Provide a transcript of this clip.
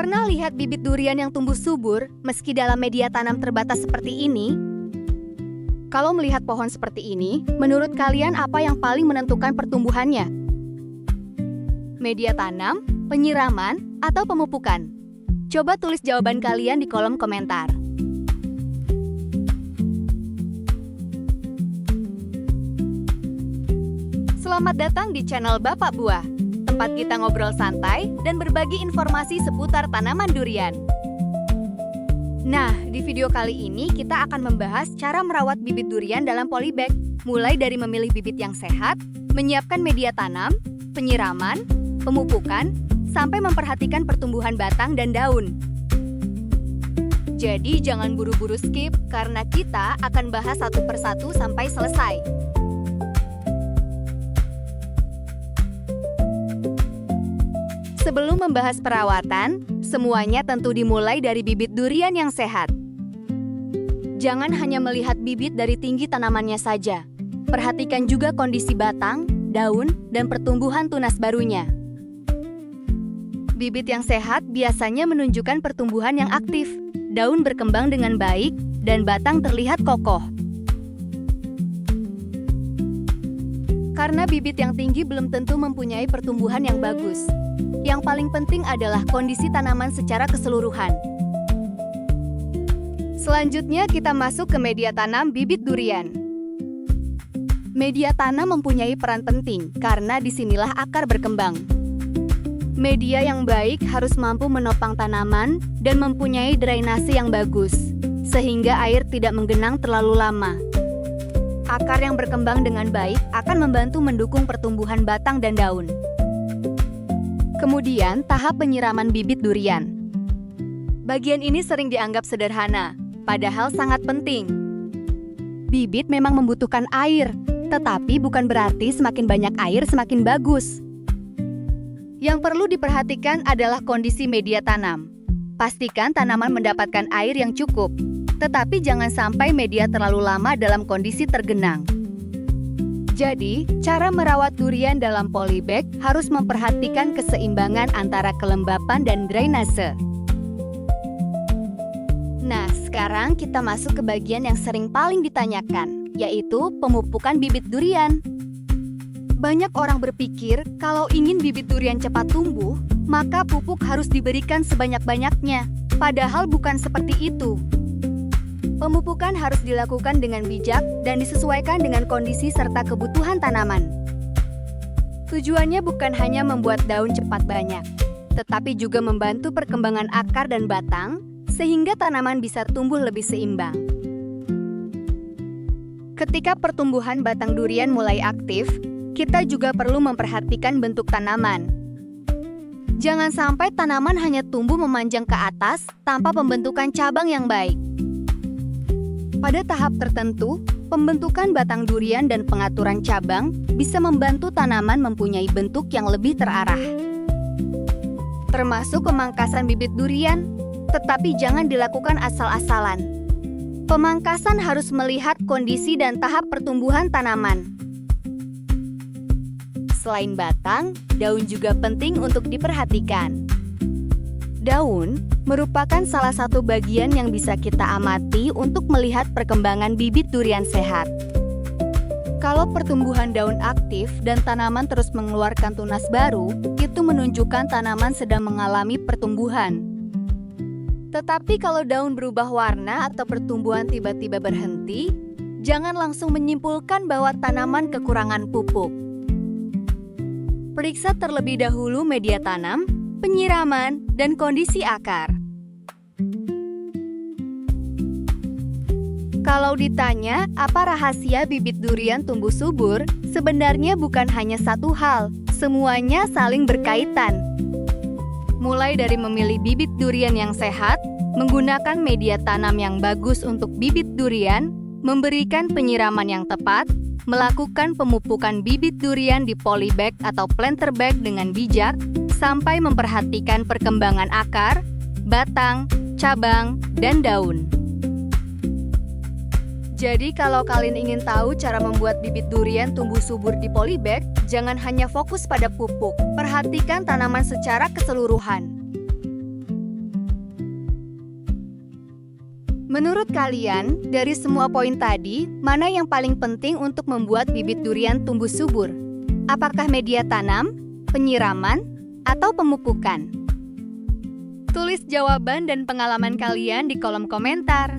Pernah lihat bibit durian yang tumbuh subur meski dalam media tanam terbatas seperti ini? Kalau melihat pohon seperti ini, menurut kalian apa yang paling menentukan pertumbuhannya? Media tanam, penyiraman, atau pemupukan? Coba tulis jawaban kalian di kolom komentar. Selamat datang di channel Bapak Buah, tempat kita ngobrol santai dan berbagi informasi seputar tanaman durian. Nah, di video kali ini kita akan membahas cara merawat bibit durian dalam polybag, mulai dari memilih bibit yang sehat, menyiapkan media tanam, penyiraman, pemupukan, sampai memperhatikan pertumbuhan batang dan daun. Jadi jangan buru-buru skip karena kita akan bahas satu persatu sampai selesai. Sebelum membahas perawatan, semuanya tentu dimulai dari bibit durian yang sehat. Jangan hanya melihat bibit dari tinggi tanamannya saja. Perhatikan juga kondisi batang, daun, dan pertumbuhan tunas barunya. Bibit yang sehat biasanya menunjukkan pertumbuhan yang aktif, daun berkembang dengan baik, dan batang terlihat kokoh. Karena bibit yang tinggi belum tentu mempunyai pertumbuhan yang bagus. Yang paling penting adalah kondisi tanaman secara keseluruhan. Selanjutnya kita masuk ke media tanam bibit durian. Media tanam mempunyai peran penting karena disinilah akar berkembang. Media yang baik harus mampu menopang tanaman dan mempunyai drainase yang bagus, sehingga air tidak menggenang terlalu lama. Akar yang berkembang dengan baik akan membantu mendukung pertumbuhan batang dan daun. Kemudian, tahap penyiraman bibit durian. Bagian ini sering dianggap sederhana, padahal sangat penting. Bibit memang membutuhkan air, tetapi bukan berarti semakin banyak air semakin bagus. Yang perlu diperhatikan adalah kondisi media tanam. Pastikan tanaman mendapatkan air yang cukup, tetapi jangan sampai media terlalu lama dalam kondisi tergenang. Jadi, cara merawat durian dalam polybag harus memperhatikan keseimbangan antara kelembapan dan drainase. Nah, sekarang kita masuk ke bagian yang sering paling ditanyakan, yaitu pemupukan bibit durian. Banyak orang berpikir kalau ingin bibit durian cepat tumbuh, maka pupuk harus diberikan sebanyak-banyaknya. Padahal bukan seperti itu. Pemupukan harus dilakukan dengan bijak dan disesuaikan dengan kondisi serta kebutuhan tanaman. Tujuannya bukan hanya membuat daun cepat banyak, tetapi juga membantu perkembangan akar dan batang, sehingga tanaman bisa tumbuh lebih seimbang. Ketika pertumbuhan batang durian mulai aktif, kita juga perlu memperhatikan bentuk tanaman. Jangan sampai tanaman hanya tumbuh memanjang ke atas tanpa pembentukan cabang yang baik. Pada tahap tertentu, pembentukan batang durian dan pengaturan cabang bisa membantu tanaman mempunyai bentuk yang lebih terarah. Termasuk pemangkasan bibit durian, tetapi jangan dilakukan asal-asalan. Pemangkasan harus melihat kondisi dan tahap pertumbuhan tanaman. Selain batang, daun juga penting untuk diperhatikan. Daun merupakan salah satu bagian yang bisa kita amati untuk melihat perkembangan bibit durian sehat. Kalau pertumbuhan daun aktif dan tanaman terus mengeluarkan tunas baru, itu menunjukkan tanaman sedang mengalami pertumbuhan. Tetapi kalau daun berubah warna atau pertumbuhan tiba-tiba berhenti, jangan langsung menyimpulkan bahwa tanaman kekurangan pupuk. Periksa terlebih dahulu media tanam, penyiraman, dan kondisi akar. Kalau ditanya apa rahasia bibit durian tumbuh subur, sebenarnya bukan hanya satu hal, semuanya saling berkaitan. Mulai dari memilih bibit durian yang sehat, menggunakan media tanam yang bagus untuk bibit durian, memberikan penyiraman yang tepat, melakukan pemupukan bibit durian di polybag atau planter bag dengan bijak, sampai memperhatikan perkembangan akar, batang, cabang, dan daun. Jadi kalau kalian ingin tahu cara membuat bibit durian tumbuh subur di polybag, jangan hanya fokus pada pupuk, perhatikan tanaman secara keseluruhan. Menurut kalian, dari semua poin tadi, mana yang paling penting untuk membuat bibit durian tumbuh subur? Apakah media tanam, penyiraman, atau pemupukan? Tulis jawaban dan pengalaman kalian di kolom komentar.